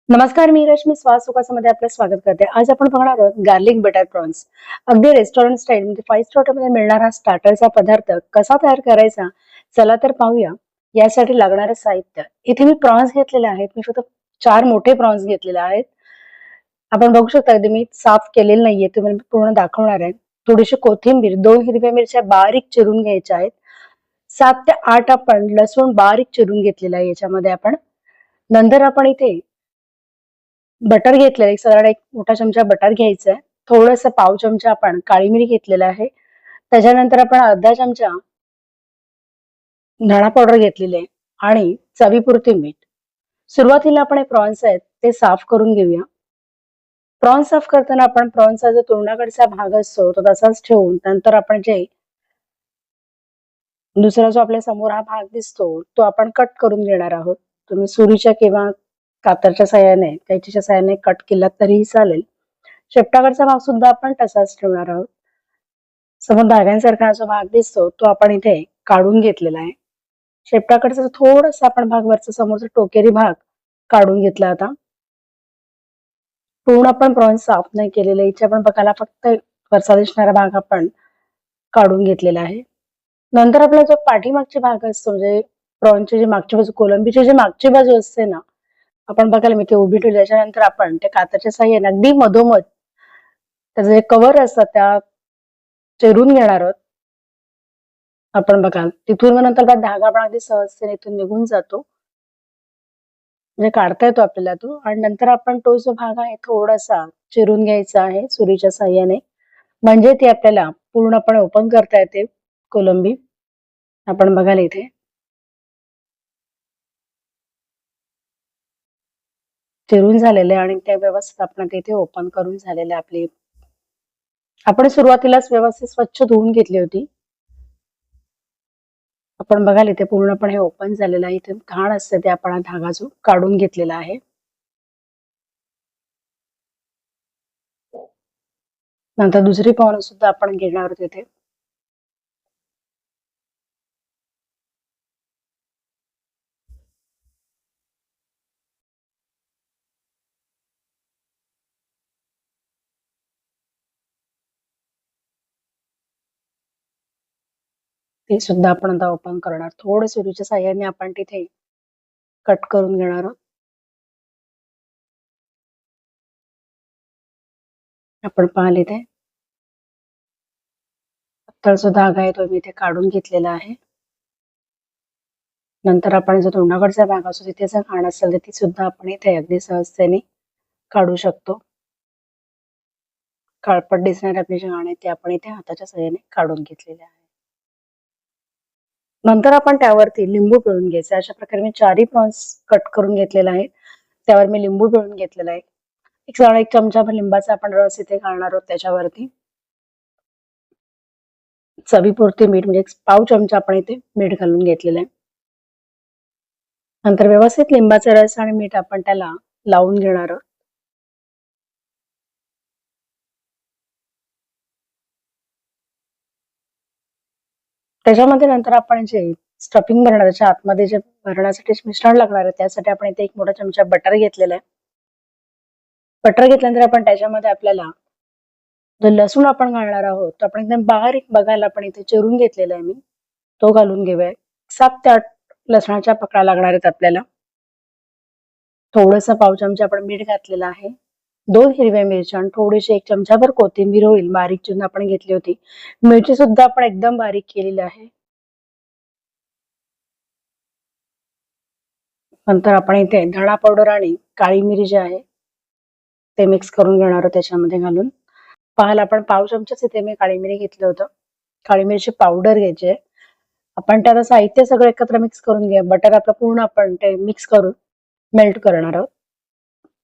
नमस्कार, मी रश्मी स्वाद सुखासमध्ये आपलं स्वागत करते. आज आपण बघणार आहोत गार्लिक बटर प्रॉन्स. अगदी रेस्टॉरंट स्टाईल म्हणजे 5 स्टारमध्ये मिळणारा स्टार्टरचा पदार्थ कसा तयार करायचा? चला तर पाहूया. यासाठी लागणारं साहित्य. इथे मी प्रॉन्स घेतलेले आहेत. मी फक्त 4 मोठे प्रॉन्स घेतलेले आहेत. आपण बघू शकता अगदी मी साफ केलेले नाहीये. तुम्हाला मी पूर्ण दाखवणार आहे. थोडीशी कोथिंबीर, 2 हिरव्या मिरच्या बारीक चिरून घ्यायच्या आहेत. 7 ते 8 आपण लसूण बारीक चिरून घेतलेला आहे याच्यामध्ये आपण. नंतर आपण इथे बटर घेतलंय, साधारण एक मोठा चमचा बटर घ्यायचा आहे. थोडंसं पाव चमचा आपण काळी मिरी घेतलेला आहे. त्याच्यानंतर आपण अर्धा चमचा धणा पावडर घेतलेली आहे आणि चवीपुरते मीठ. सुरुवातीला आपण हे प्रॉन्स आहेत ते साफ करून घेऊया. प्रॉन्स साफ करताना आपण प्रॉन्सचा जो तोंडाकडचा भाग असतो तो तसाच ठेवून नंतर आपण जे दुसरा जो आपल्या समोर हा भाग दिसतो तो आपण कट करून घेणार आहोत. तुम्ही सुरीच्या किंवा कातरच्या साहाय्याने, कैचीच्या साहाय्याने कट केला तरीही चालेल. शेपटाकडचा भाग सुद्धा आपण तसाच ठेवणार आहोत. समोर धाग्यांसारखा जो भाग दिसतो तो आपण इथे काढून घेतलेला आहे. शेपटाकडचा थोडासा आपण भाग वरचा समोरचा टोकेरी भाग काढून घेतला आता. पूर्ण आपण प्रॉन्स साफ नाही केलेले, इथे आपण बघायला फक्त वरचा दिसणारा भाग आपण काढून घेतलेला आहे. नंतर आपला जो पाठीमागचा भाग असतो म्हणजे प्रॉन्सची जी मागची बाजू, कोलंबीची जी मागची बाजू असते ना, आपण बघायला मी ते उभी ठेवली. त्याच्यानंतर आपण त्या कातरच्या साहाय्याने अगदी मधोमध त्याचे जे कव्हर असतात त्या चिरून घेणार आहोत. आपण बघाल तिथून मग नंतर धागा पण अगदी सहजतेने इथून निघून जातो, म्हणजे काढता येतो आपल्याला तो. आणि नंतर आपण तो जो भाग आहे थोडासा चिरून घ्यायचा आहे सुरीच्या साहाय्याने, म्हणजे ती आपल्याला पूर्णपणे ओपन करता येते कोलंबी. आपण बघाल इथे चिरून झालेले आणि त्या व्यवस्थित आपण तिथे ओपन करून झालेले आपली. आपण सुरुवातीलाच व्यवस्थित स्वच्छ धुवून घेतली होती. आपण बघाल इथे पूर्णपणे हे ओपन झालेलं आहे. इथे घाण असते ते आपण हा धागा जो काढून घेतलेला आहे. नंतर दुसरी पावडर सुद्धा आपण घेणार आहोत इथे. ते सुद्धा आपण आता ओपन करणार. थोडं सुरीच्या साहाय्याने आपण तिथे कट करून घेणार आहोत. आपण पाहाल इथे पातळ धागा आहे तो मी इथे काढून घेतलेला आहे. नंतर आपण जो तोंडाकडचा भाग असतो तिथे जर घाण असेल तर ती सुद्धा आपण इथे अगदी सहजतेने काढू शकतो. काळपट दिसणारे आपले जे घाण आहे ते आपण इथे हाताच्या साहाय्याने काढून घेतलेले आहे. नंतर आपण त्यावरती लिंबू पिळून घ्यायचा. अशा प्रकारे मी 4ही प्रॉन्स कट करून घेतलेला आहे. त्यावर मी लिंबू पिळून घेतलेला आहे. एक चमचाभर लिंबाचा आपण रस इथे घालणार आहोत त्याच्यावरती. चवीपुरते मीठ म्हणजे पाव चमचा आपण इथे मीठ घालून घेतलेलं आहे. नंतर व्यवस्थित लिंबाचा रस आणि मीठ आपण त्याला लावून घेणार आहोत. त्याच्यामध्ये नंतर आपण जे स्टफिंग भरणार, त्याच्या आतमध्ये जे भरण्यासाठी मिश्रण लागणार आहे त्यासाठी आपण इथे एक मोठा चमचा बटर घेतलेला आहे. बटर घेतल्यानंतर आपण त्याच्यामध्ये आपल्याला जो लसूण आपण घालणार आहोत तो आपण एकदम बारीक बघायला आपण इथे चिरून घेतलेला आहे मी, तो घालून घेऊया. 7 ते 8 लसणाच्या पकळ्या लागणार आहेत आपल्याला. थोडंसं पाव चमचा आपण मीठ घातलेलं आहे. 2 हिरव्या मिरच्या आणि थोडीशी 1 चमचाभर कोथिंबीर होईल बारीक चिरून आपण घेतली होती. मिरची सुद्धा आपण एकदम बारीक केलेली आहे. नंतर आपण इथे धणा पावडर आणि काळी मिरी जे आहे ते मिक्स करून घेणार आहोत त्याच्यामध्ये घालून. पाहाल आपण पाव चमचाच इथे मी काळी मिरी घेतलं होतं. काळी मिरची पावडर घ्यायची आहे. आपण त्याला साहित्य सगळं एकत्र मिक्स करून घ्या. बटर आपलं पूर्ण आपण ते मिक्स करून मेल्ट करणार आहोत.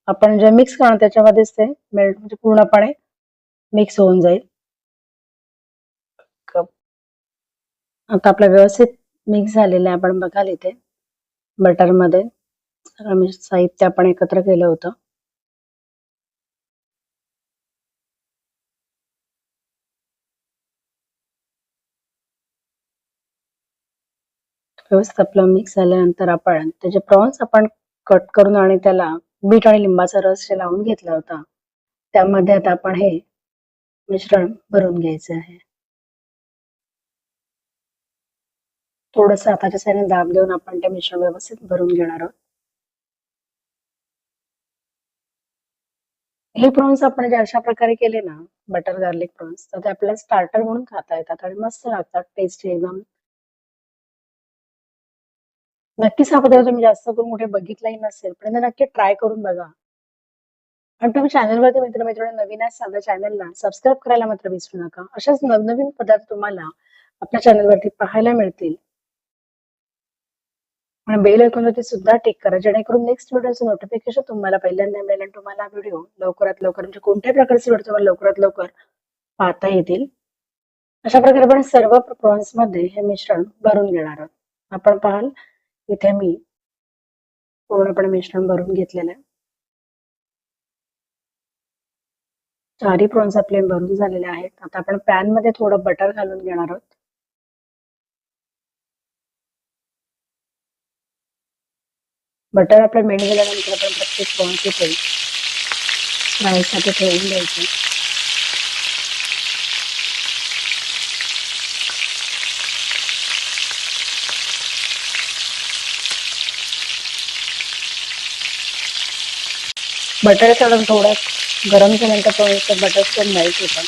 आपण जे मिक्स करणार त्याच्यामध्येच ते मेल्ट म्हणजे पूर्णपणे मिक्स होऊन जाईल. आता आपलं व्यवस्थित मिक्स झालेलं आहे. आपण बघाल इथे बटरमध्ये सगळं साहित्य आपण एकत्र केलं होतं. व्यवस्थित आपलं मिक्स झाल्यानंतर आपण त्याचे प्रॉन्स आपण कट करून आणि त्याला मीठ आणि लिंबाचा रस जे लावून घेतला होता त्यामध्ये आता आपण हे मिश्रण भरून घ्यायचं आहे. थोडंसं हाताच्या साहाय्याने दाब देऊन आपण ते मिश्रण व्यवस्थित भरून घेणार आहोत. हे प्रॉन्स आपण जे अशा प्रकारे केले ना, बटर गार्लिक प्रॉन्स, तर ते आपल्याला स्टार्टर म्हणून खाता येतात आणि मस्त लागतात, टेस्टी एकदम. नक्कीच हा पदार्थ तुम्ही जास्त करून कुठे बघितलाही नसेल, पण एकदा नक्की ट्राय करून बघा. आणि तुम्ही चॅनलवरती मित्र-मैत्रिणी नवीन असाल तर चॅनलला सबस्क्राईब करायला मात्र विसरू नका. अशाच नवनवीन पदार्थ तुम्हाला आपल्या चॅनलवरती पाहायला मिळतील. आणि बेल आयकॉनवरती सुद्धा टिक करा जेणेकरून नेक्स्ट व्हिडिओचं नोटिफिकेशन तुम्हाला पहिल्यांदा मिळेल आणि तुम्हाला व्हिडिओ लवकरात लवकर म्हणजे कोणत्याही प्रकारचे व्हिडिओ तुम्हाला लवकरात लवकर पाहता येतील. अशा प्रकारे आपण सर्व प्रॉन्स मध्ये हे मिश्रण भरून घेणार आहोत. आपण पाहाल इथे मी पूर्णपणे मिश्रण भरून घेतलेलं आहे. चारही प्रॉन्स आपले भरून झालेले आहेत. आता आपण पॅन मध्ये थोडं बटर घालून घेणार आहोत. बटर आपलं मेल्ट झाल्यानंतर आपण प्रत्येक प्रॉन्स इथे फ्रायसाठी ठेवून द्यायचे. बटर काढून थोडं गरम झाल्यानंतर प्रॉन्सचं बटर स्टोन मेल्ट होतं.